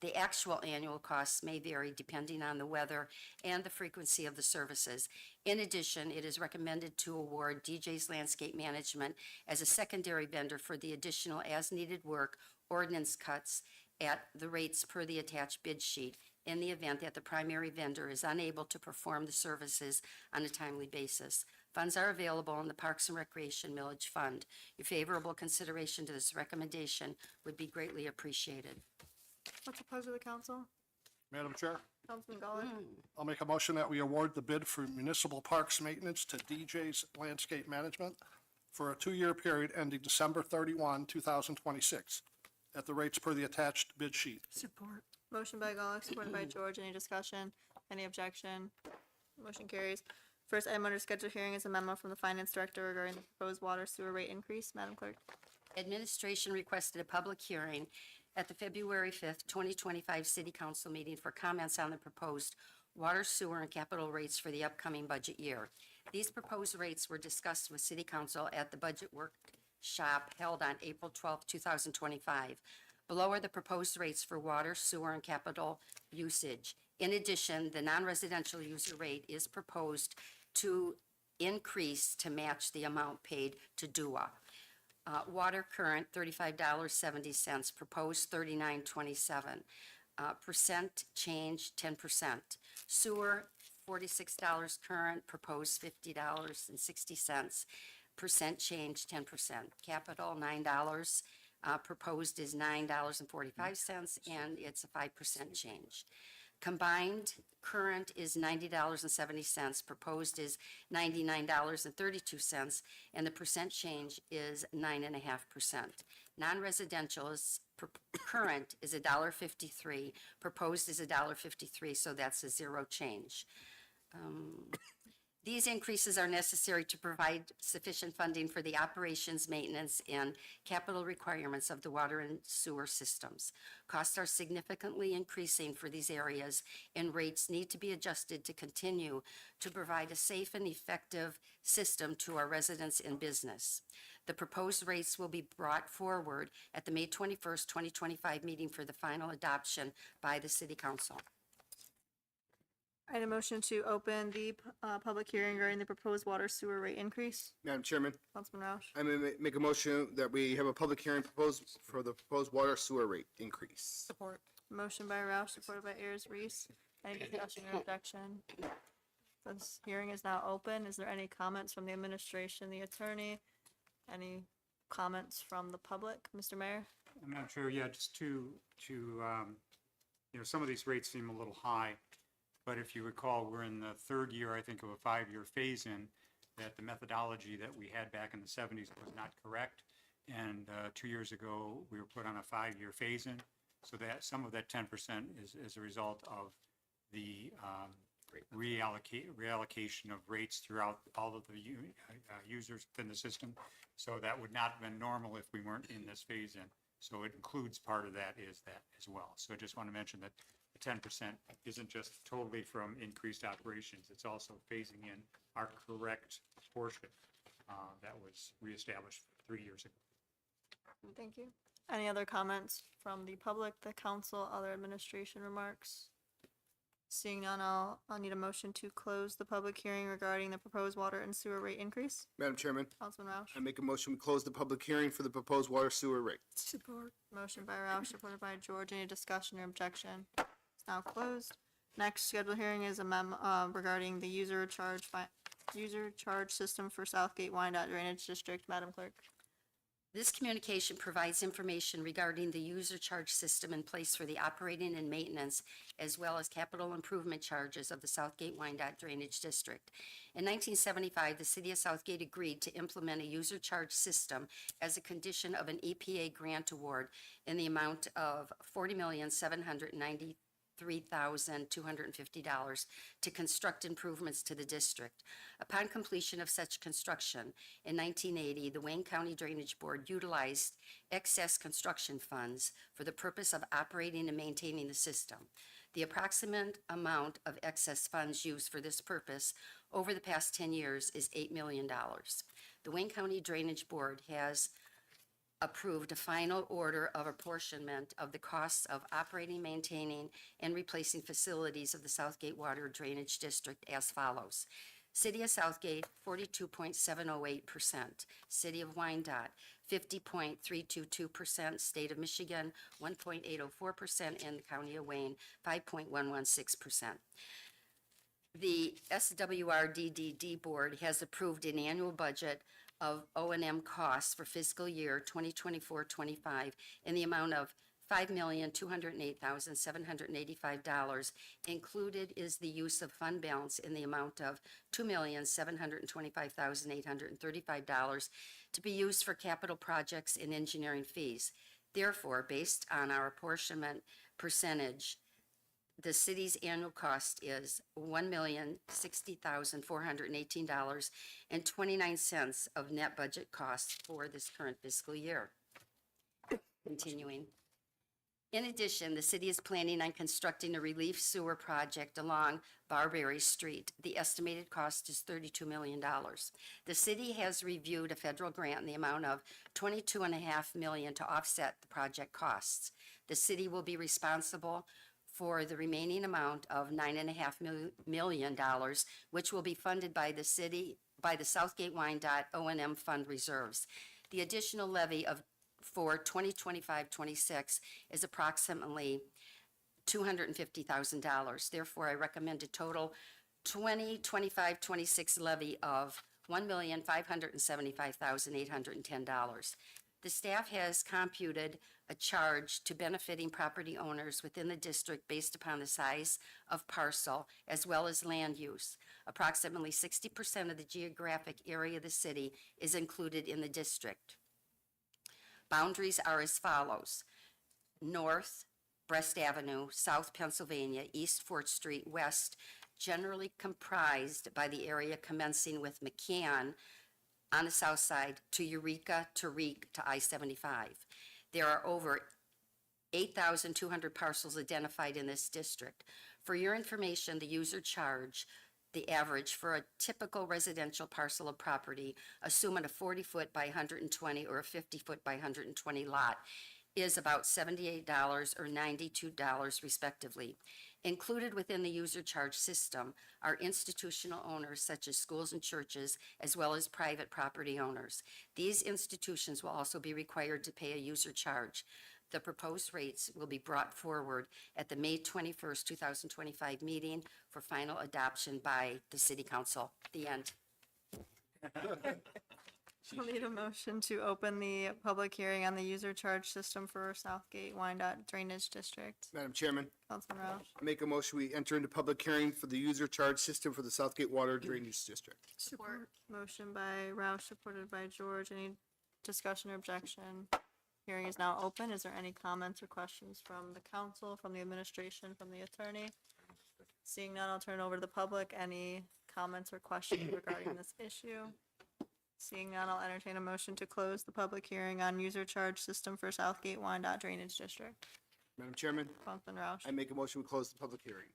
The actual annual costs may vary depending on the weather and the frequency of the services. In addition, it is recommended to award DJ's Landscape Management as a secondary vendor for the additional as-needed work ordinance cuts at the rates per the attached bid sheet in the event that the primary vendor is unable to perform the services on a timely basis. Funds are available in the Parks and Recreation Millage Fund. Your favorable consideration to this recommendation would be greatly appreciated. What's the pleasure of the council? Madam Chair, Councilman Gollard. I'll make a motion that we award the bid for municipal parks maintenance to DJ's Landscape Management for a 2-year period ending December 31, 2026, at the rates per the attached bid sheet. Support. Motion by Gollard, supported by George. Any discussion? Any objection? Motion carries. First item under scheduled hearing is a memo from the finance director regarding the proposed water sewer rate increase. Madam Clerk. Administration requested a public hearing at the February 5th, 2025 City Council meeting for comments on the proposed water, sewer, and capital rates for the upcoming budget year. These proposed rates were discussed with City Council at the budget workshop held on April 12, 2025. Below are the proposed rates for water, sewer, and capital usage. In addition, the non-residential user rate is proposed to increase to match the amount paid to DUA. Water current, $35.70, proposed $39.27. Percent change, 10%. Sewer, $46 current, proposed $50.60. Percent change, 10%. Capital, $9. Proposed is $9.45, and it's a 5% change. Combined current is $90.70, proposed is $99.32, and the percent change is 9.5%. Non-residential is, current is $1.53, proposed is $1.53, so that's a zero change. These increases are necessary to provide sufficient funding for the operations, maintenance, and capital requirements of the water and sewer systems. Costs are significantly increasing for these areas, and rates need to be adjusted to continue to provide a safe and effective system to our residents and business. The proposed rates will be brought forward at the May 21st, 2025 meeting for the final adoption by the City Council. I had a motion to open the public hearing regarding the proposed water sewer rate increase. Madam Chairman, Councilman Roush. I may make a motion that we have a public hearing proposed for the proposed water sewer rate increase. Support. Motion by Roush, supported by Ayers Reese. Any discussion or objection? This hearing is now open. Is there any comments from the administration, the attorney? Any comments from the public? Mr. Mayor? I'm not sure, yeah, just some of these rates seem a little high. But if you recall, we're in the third year, I think, of a 5-year phase-in, that the methodology that we had back in the 70s was not correct. And 2 years ago, we were put on a 5-year phase-in. So that some of that 10% is a result of the reallocation of rates throughout all of the users within the system. So that would not have been normal if we weren't in this phase-in. So it includes part of that is that as well. So I just want to mention that the 10% isn't just totally from increased operations. It's also phasing in our correct portion that was reestablished 3 years ago. Thank you. Any other comments from the public, the council, other administration remarks? Seeing none, I'll need a motion to close the public hearing regarding the proposed water and sewer rate increase. Madam Chairman, Councilman Roush. I make a motion we close the public hearing for the proposed water sewer rate. Support. Motion by Roush, supported by George. Any discussion or objection? It's now closed. Next scheduled hearing is a regarding the user charge system for Southgate Wyandotte Drainage District. Madam Clerk. This communication provides information regarding the user charge system in place for the operating and maintenance, as well as capital improvement charges of the Southgate Wyandotte Drainage District. In 1975, the city of Southgate agreed to implement a user charge system as a condition of an EPA grant award in the amount of $40,793,250 to construct improvements to the district. Upon completion of such construction in 1980, the Wayne County Drainage Board utilized excess construction funds for the purpose of operating and maintaining the system. The approximate amount of excess funds used for this purpose over the past 10 years is $8 million. The Wayne County Drainage Board has approved a final order of apportionment of the costs of operating, maintaining, and replacing facilities of the Southgate Water Drainage District as follows. City of Southgate, 42.708%. City of Wyandotte, 50.322%. State of Michigan, 1.804%. And the County of Wayne, 5.116%. The SWRDDD Board has approved an annual budget of O&M costs for fiscal year 2024-25 in the amount of $5,208,785. Included is the use of fund balance in the amount of $2,725,835 to be used for capital projects and engineering fees. Therefore, based on our apportionment percentage, the city's annual cost is $1,060,418.29 of net budget costs for this current fiscal year. Continuing. In addition, the city is planning on constructing a relief sewer project along Barberry Street. The estimated cost is $32 million. The city has reviewed a federal grant in the amount of $22.5 million to offset the project costs. The city will be responsible for the remaining amount of $9.5 million, which will be funded by the Southgate Wyandotte O&M fund reserves. The additional levy for 2025-26 is approximately $250,000. Therefore, I recommend a total 2025-26 levy of $1,575,810. The staff has computed a charge to benefiting property owners within the district based upon the size of parcel as well as land use. Approximately 60% of the geographic area of the city is included in the district. Boundaries are as follows: north, Brest Avenue, south Pennsylvania, east 4th Street, west, generally comprised by the area commencing with McCann on the south side to Eureka, to Reek, to I-75. There are over 8,200 parcels identified in this district. For your information, the user charge, the average for a typical residential parcel of property, assuming a 40-foot by 120 or a 50-foot by 120 lot, is about $78 or $92 respectively. Included within the user charge system are institutional owners such as schools and churches, as well as private property owners. These institutions will also be required to pay a user charge. The proposed rates will be brought forward at the May 21st, 2025 meeting for final adoption by the City Council. The end. I'll need a motion to open the public hearing on the user charge system for Southgate Wyandotte Drainage District. Madam Chairman, Councilman Roush. I make a motion, we enter into public hearing for the user charge system for the Southgate Water Drainage District. Support. Motion by Roush, supported by George. Any discussion or objection? Hearing is now open. Is there any comments or questions from the council, from the administration, from the attorney? Seeing none, I'll turn it over to the public. Any comments or questions regarding this issue? Seeing none, I'll entertain a motion to close the public hearing on user charge system for Southgate Wyandotte Drainage District. Madam Chairman, Councilman Roush. I make a motion, we close the public hearing.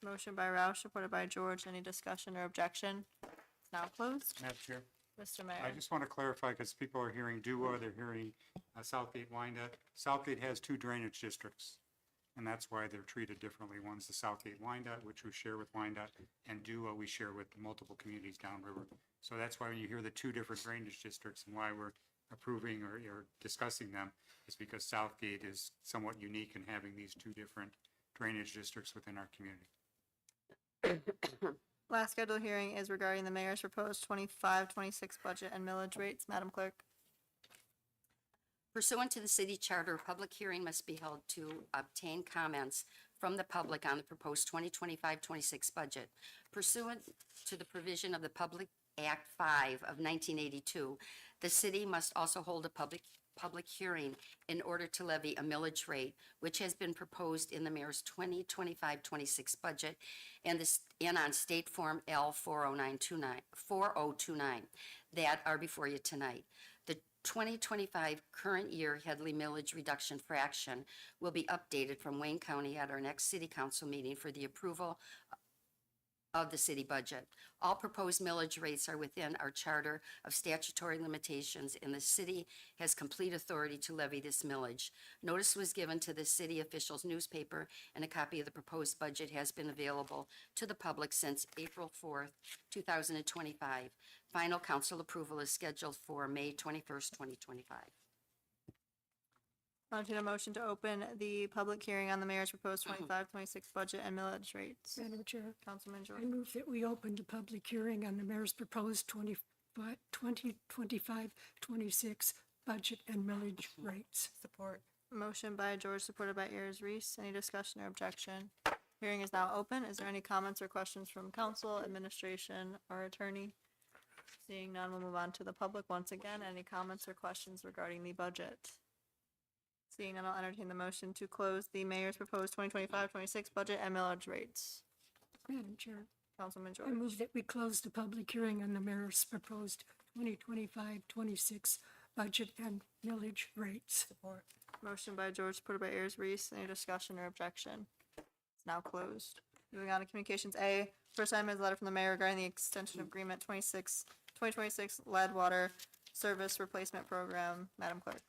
Motion by Roush, supported by George. Any discussion or objection? It's now closed. Madam Chair, Mr. Mayor. I just want to clarify, because people are hearing DUA, they're hearing Southgate Wyandotte. Southgate has 2 drainage districts, and that's why they're treated differently. One's the Southgate Wyandotte, which we share with Wyandotte, and DUA we share with multiple communities downriver. So that's why when you hear the 2 different drainage districts and why we're approving or discussing them, is because Southgate is somewhat unique in having these 2 different drainage districts within our community. Last scheduled hearing is regarding the mayor's proposed 25-26 budget and millage rates. Madam Clerk. Pursuant to the city charter, a public hearing must be held to obtain comments from the public on the proposed 2025-26 budget. Pursuant to the provision of the Public Act 5 of 1982, the city must also hold a public hearing in order to levy a millage rate, which has been proposed in the mayor's 2025-26 budget and on State Form L 4029 that are before you tonight. The 2025 current year Headley millage reduction fraction will be updated from Wayne County at our next city council meeting for the approval of the city budget. All proposed millage rates are within our charter of statutory limitations, and the city has complete authority to levy this millage. Notice was given to the city officials newspaper, and a copy of the proposed budget has been available to the public since April 4th, 2025. Final council approval is scheduled for May 21st, 2025. I'll entertain a motion to open the public hearing on the mayor's proposed 25-26 budget and millage rates. Madam Chair, Councilman I Jordan. move that we open the public hearing on the mayor's proposed 2025-26 budget and millage rates. Support. Motion by George, supported by Ayers Reese. Any discussion or objection? Hearing is now open. Is there any comments or questions from council, administration, or attorney? Seeing none, we'll move on to the public once again. Any comments or questions regarding the budget? Seeing none, I'll entertain the motion to close the mayor's proposed 2025-26 budget and millage rates. Madam Chair, Councilman I George. move that we close the public hearing on the mayor's proposed 2025-26 budget and millage rates. Support. Motion by George, supported by Ayers Reese. Any discussion or objection? It's now closed. Moving on to communications A. First item is a letter from the mayor regarding the extension of agreement 2026 lead water service replacement program. Madam Clerk.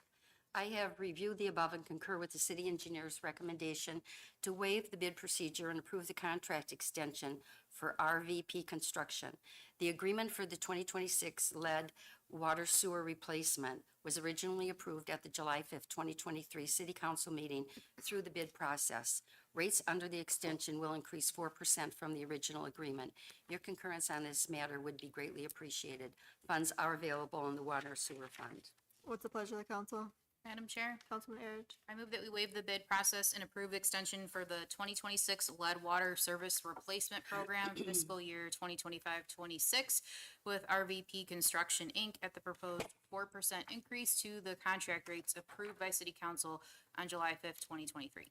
I have reviewed the above and concur with the city engineer's recommendation to waive the bid procedure and approve the contract extension for RVP construction. The agreement for the 2026 lead water sewer replacement was originally approved at the July 5th, 2023 City Council meeting through the bid process. Rates under the extension will increase 4% from the original agreement. Your concurrence on this matter would be greatly appreciated. Funds are available in the water sewer fund. What's the pleasure of the council? Madam Chair, Councilman Erich. I move that we waive the bid process and approve the extension for the 2026 lead water service replacement program fiscal year 2025-26 with RVP Construction, Inc. at the proposed 4% increase to the contract rates approved by City Council on July 5th, 2023.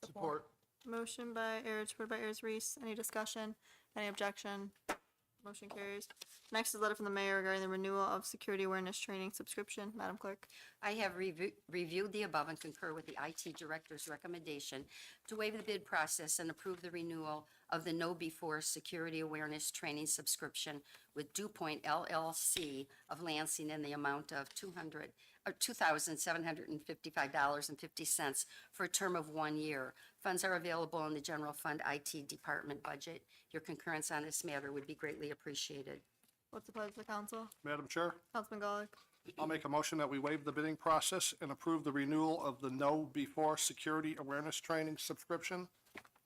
Support. Motion by Erich, supported by Ayers Reese. Any discussion? Any objection? Motion carries. Next is a letter from the mayor regarding the renewal of security awareness training subscription. Madam Clerk. I have reviewed the above and concur with the IT director's recommendation to waive the bid process and approve the renewal of the Know Before Security Awareness Training subscription with Dew Point LLC of Lansing in the amount of $2,755.50 for a term of 1 year. Funds are available in the general fund IT department budget. Your concurrence on this matter would be greatly appreciated. What's the pleasure of the council? Madam Chair, Councilman Gollak. I'll make a motion that we waive the bidding process and approve the renewal of the Know Before Security Awareness Training subscription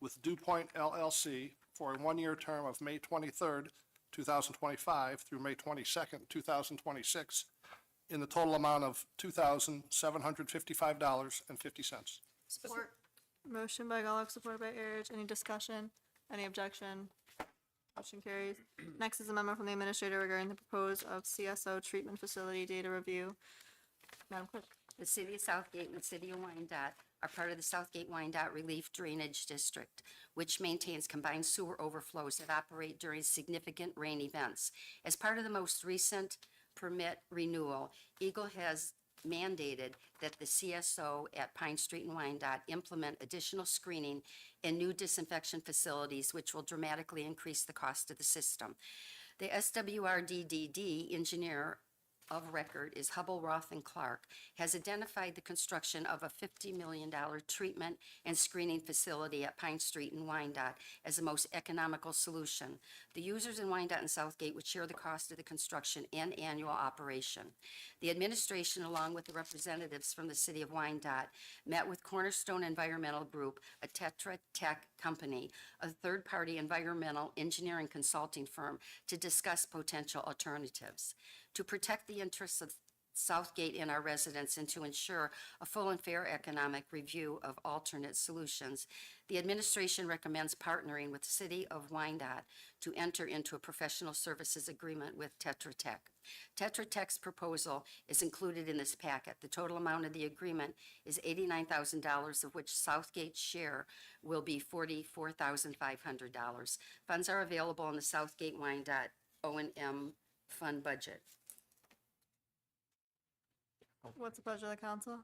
with Dew Point LLC for a 1-year term of May 23rd, 2025 through May 22nd, 2026, in the total amount of $2,755.50. Support. Motion by Gollak, supported by Erich. Any discussion? Any objection? Motion carries. Next is a memo from the administrator regarding the proposed of CSO treatment facility data review. Madam Clerk. The city of Southgate and the city of Wyandotte are part of the Southgate Wyandotte Relief Drainage District, which maintains combined sewer overflows that operate during significant rain events. As part of the most recent permit renewal, Eagle has mandated that the CSO at Pine Street and Wyandotte implement additional screening and new disinfection facilities, which will dramatically increase the cost of the system. The SWRDDD engineer of record is Hubble, Roth, and Clark, has identified the construction of a $50 million treatment and screening facility at Pine Street in Wyandotte as the most economical solution. The users in Wyandotte and Southgate would share the cost of the construction and annual operation. The administration, along with the representatives from the city of Wyandotte, met with Cornerstone Environmental Group, a Tetra Tech company, a third-party environmental engineering consulting firm, to discuss potential alternatives. To protect the interests of Southgate and our residents and to ensure a full and fair economic review of alternate solutions, the administration recommends partnering with the City of Wyandotte to enter into a professional services agreement with Tetra Tech. Tetra Tech's proposal is included in this packet. The total amount of the agreement is $89,000, of which Southgate's share will be $44,500. Funds are available in the Southgate Wyandotte O&M fund budget. What's the pleasure of the council?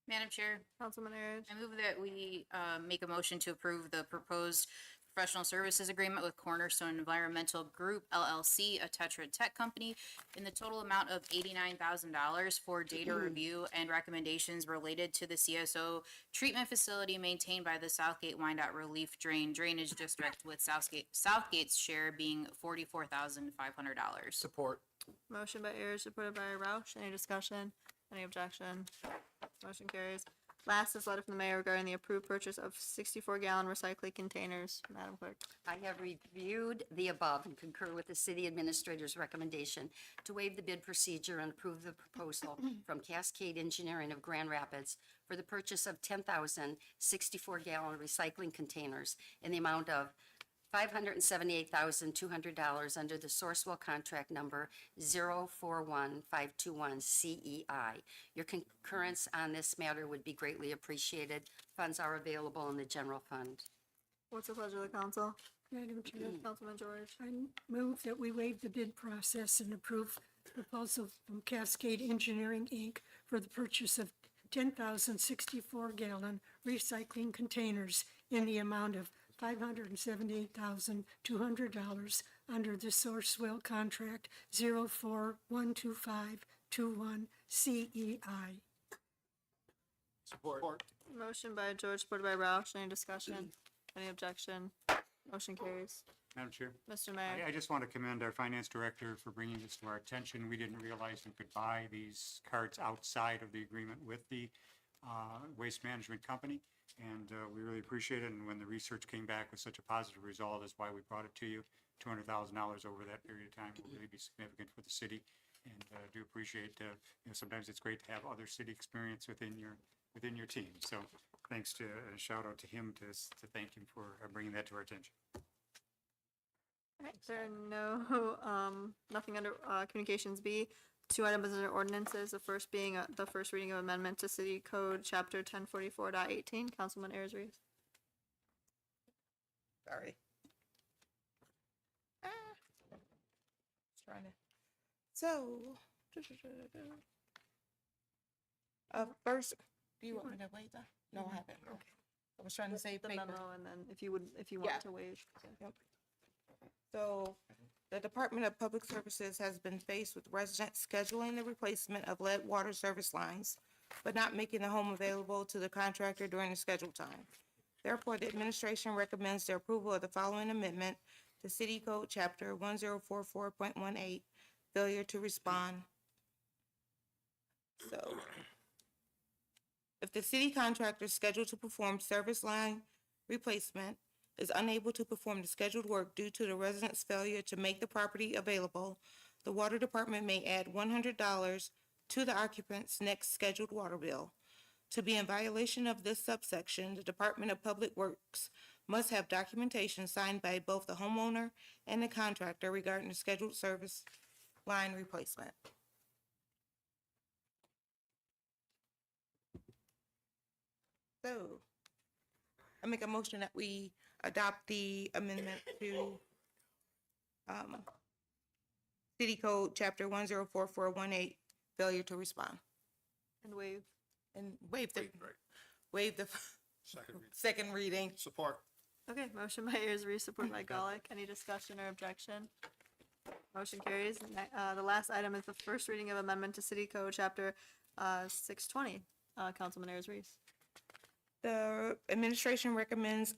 Madam Chair, Councilman Ayers? I move that we make a motion to approve the proposed professional services agreement with Cornerstone Environmental Group LLC, a Tetra Tech company, in the total amount of $89,000 for data review and recommendations related to the CSO treatment facility maintained by the Southgate Wyandotte Relief Drainage District, with Southgate's share being $44,500. Support. Motion by Ayers, supported by Roush. Any discussion? Any objection? Motion carries. Last is letter from the mayor regarding the approved purchase of 64-gallon recycling containers. Madam Clerk. I have reviewed the above and concur with the city administrator's recommendation to waive the bid procedure and approve the proposal from Cascade Engineering of Grand Rapids for the purchase of 10,000 64-gallon recycling containers in the amount of $578,200 under the Sourcewell contract number 041521 CEI. Your concurrence on this matter would be greatly appreciated. Funds are available in the general fund. What's the pleasure of the council? Madam Chair, Councilman George? I move that we waive the bid process and approve the proposal from Cascade Engineering, Inc. for the purchase of 10,000 64-gallon recycling containers in the amount of $578,200 under the Sourcewell contract 041521 CEI. Support. Motion by George, supported by Roush. Any discussion? Any objection? Motion carries. Madam Chair? Mr. Mayor? I just want to commend our finance director for bringing this to our attention. We didn't realize we could buy these carts outside of the agreement with the waste management company, and we really appreciate it. And when the research came back with such a positive result, is why we brought it to you. $200,000 over that period of time will really be significant for the city, and do appreciate. Sometimes it's great to have other city experience within your team. So thanks to a shout out to him to thank him for bringing that to our attention. All right, there are no, nothing under Communications B. Two items under ordinances, the first being the first reading of amendment to City Code Chapter 1044.18. Councilman Ayers Reeves. Sorry. Trying to. So. First, do you want me to wait that? No, I haven't. Okay. I was trying to save The paper. memo, and then if you want Yeah. to waive. Yep. So, the Department of Public Services has been faced with residents scheduling the replacement of lead water service lines, but not making the home available to the contractor during the scheduled time. Therefore, the administration recommends the approval of the following amendment to City Code Chapter 1044.18, failure to respond. So, if the city contractor scheduled to perform service line replacement is unable to perform the scheduled work due to the resident's failure to make the property available, the water department may add $100 to the occupant's next scheduled water bill. To be in violation of this subsection, the Department of Public Works must have documentation signed by both the homeowner and the contractor regarding the scheduled service line replacement. So, I make a motion that we adopt the amendment to City Code Chapter 1044.18, failure to respond, And waive. and waive the Second reading. second reading. Support. Okay, motion by Ayers Reeves, supported by Golick. Any discussion or objection? Motion carries. The last item is the first reading of amendment to City Code, Chapter 620. Councilman Ayers Reese. The administration recommends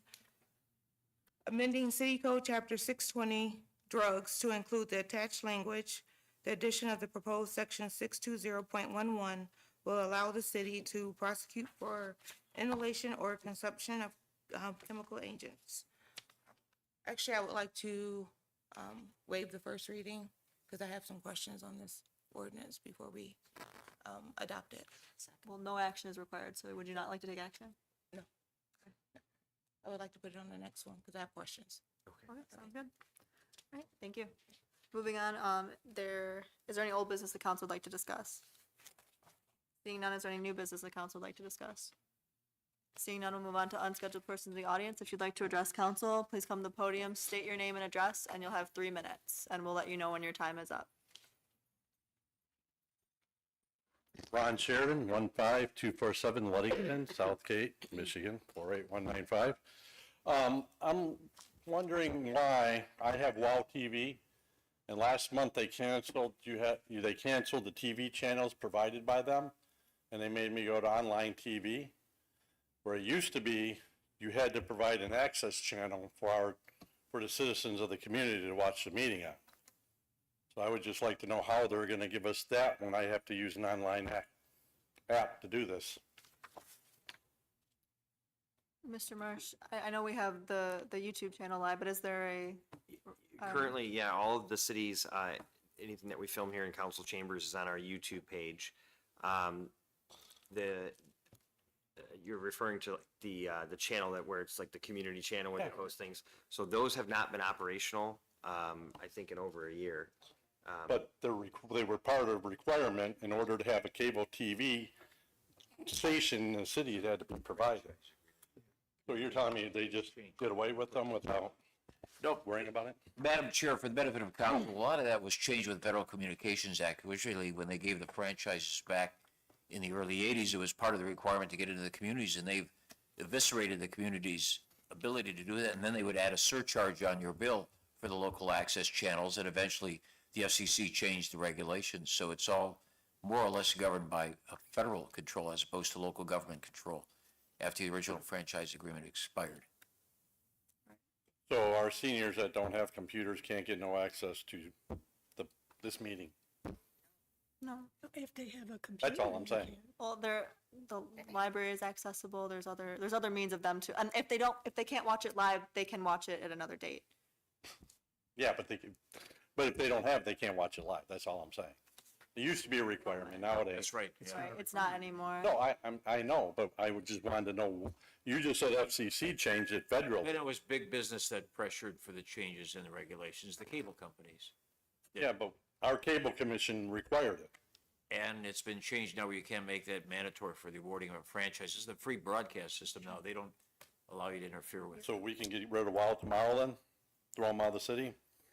amending City Code Chapter 620, drugs, to include the attached language. The addition of the proposed Section 620.11 will allow the city to prosecute for inhalation or consumption of chemical agents. Actually, I would like to waive the first reading because I have some questions on this ordinance before we adopt it. Well, no action is required, so would you not like to take action? No. I would like to put it on the next one because I have questions. Okay, sounds good. All right, thank you. Moving on, is there any old business the council would like to discuss? Seeing none, is there any new business the council would like to discuss? Seeing none, we'll move on to unscheduled persons in the audience. If you'd like to address council, please come to the podium, state your name and address, and you'll have 3 minutes, and we'll let you know when your time is up. Ron Sheridan, 15247 Ludington, Southgate, Michigan, 48195. I'm wondering why I have WOW TV, and last month they canceled, they canceled the TV channels provided by them, and they made me go to online TV, where it used to be you had to provide an access channel for the citizens of the community to watch the meeting on. So I would just like to know how they're going to give us that when I have to use an online app to do this. Mr. Marsh, I know we have the YouTube channel live, but is there a? Currently, yeah, all of the cities, anything that we film here in council chambers is on our YouTube page. You're referring to the channel where it's like the community channel where they post things. So those have not been operational, I think in over a year. But they were part of a requirement in order to have a cable TV station in the city, it had to be provided. So you're telling me they just did away with them without worrying about it? Madam Chair, for the benefit of council, a lot of that was changed with the Federal Communications Act. Originally, when they gave the franchises back in the early 80s, it was part of the requirement to get into the communities, and they've eviscerated the community's ability to do that, and then they would add a surcharge on your bill for the local access channels, and eventually the FCC changed the regulations, so it's all more or less governed by a federal control as opposed to local government control after the original franchise agreement expired. So our seniors that don't have computers can't get no access to this meeting. No. If they have a computer. That's all I'm saying. Well, the library is accessible. There's other means of them to, and if they can't watch it live, they can watch it at another date. Yeah, but if they don't have, they can't watch it live. That's all I'm saying. It used to be a requirement nowadays. That's right. That's right. It's not anymore. No, I know, but I would just wanted to know, you just said FCC changed it federal. And it was big business that pressured for the changes in the regulations, the cable companies. Yeah, but our cable commission required it. And it's been changed now where you can't make that mandatory for the awarding of franchises. The free broadcast system now, they don't allow you to interfere with. So we can get rid of WOW tomorrow then? Throw them out of the city?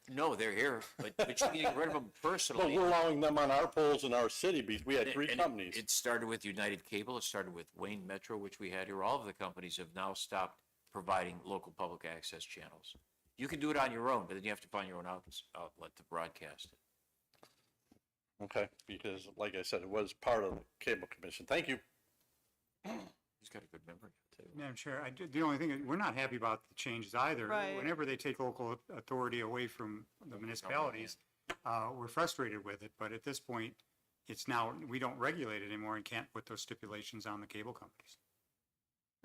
No, they're here, but you can get rid of them But personally. we're allowing them on our poles in our city because we had three And companies. It started with United Cable, it started with Wayne Metro, which we had here. All of the companies have now stopped providing local public access channels. You can do it on your own, but then you have to find your own outlet to broadcast it. Okay, because like I said, it was part of the cable commission. Thank you. He's got a good memory, I'll tell you. Madam Chair, the only thing, we're not happy about the changes either. Right. Whenever they take local authority away from the municipalities, we're frustrated with it, but at this point, it's now, we don't regulate it anymore and can't put those stipulations on the cable companies.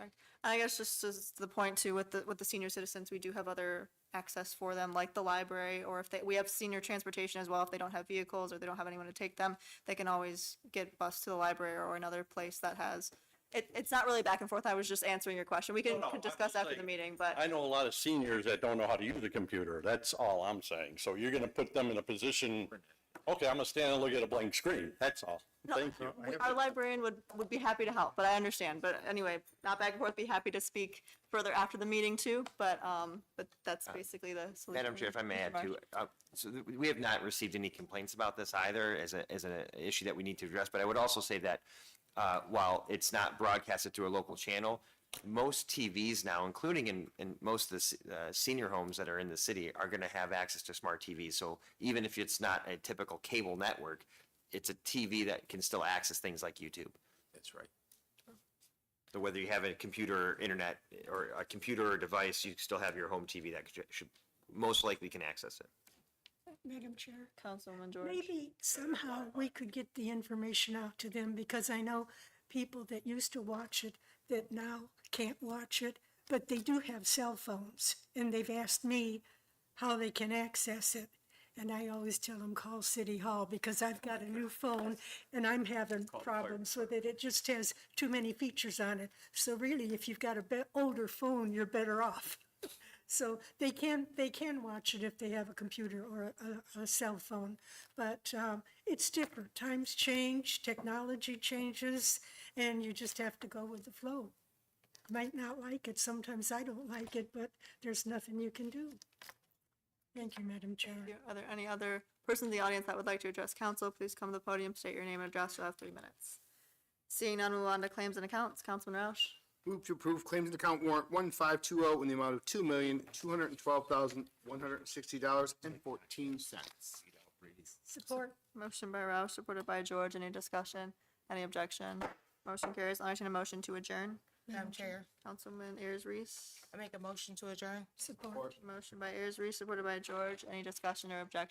Right. And I guess just as the point too, with the senior citizens, we do have other access for them, like the library, or if we have senior transportation as well. If they don't have vehicles or they don't have anyone to take them, they can always get bused to the library or another place that has. It's not really back and forth. I was just answering your question. We can No, could I'm discuss just after the saying, meeting, but I know a lot of seniors that don't know how to use a computer. That's all I'm saying. So you're gonna put them in a position, okay, I'm gonna stand and look at a blank screen. That's all. Thank you. our librarian would be happy to help, but I understand. But anyway, not back and forth, be happy to speak further after the meeting too, but that's basically the solution. Madam Chair, if I may Mr. add Marsh. too, we have not received any complaints about this either as an issue that we need to address, but I would also say that while it's not broadcasted through a local channel, most TVs now, including in most of the senior homes that are in the city, are going to have access to smart TVs. So even if it's not a typical cable network, it's a TV that can still access things like YouTube. That's right. So whether you have a computer or internet or a computer or device, you still have your home TV that should most likely can access it. Madam Chair. Councilwoman George. Maybe somehow we could get the information out to them, because I know people that used to watch it that now can't watch it, but they do have cell phones, and they've asked me how they can access it. And I always tell them, call City Hall, because I've got a new phone and I'm having problems with it. It just has too many features on it. So really, if you've got a older phone, you're better off. So they can watch it if they have a computer or a cell phone. But it's different. Times change, technology changes, and you just have to go with the flow. Might not like it. Sometimes I don't like it, but there's nothing you can do. Thank you, Madam Chair. Are there any other persons in the audience that would like to address council? Please come to the podium, state your name and address. You'll have 3 minutes. Seeing none, move on to claims and accounts. Councilman Roush. Move to approve claims and account warrant 1520 in the amount of $2,212,160.14. Support. Motion by Roush, supported by George. Any discussion? Any objection? Motion carries. I'll entertain a motion to adjourn. Madam Chair, Councilman Ayers Reese. I make a motion to adjourn. Support. Motion by Ayers Reese, supported by George. Any discussion or objection?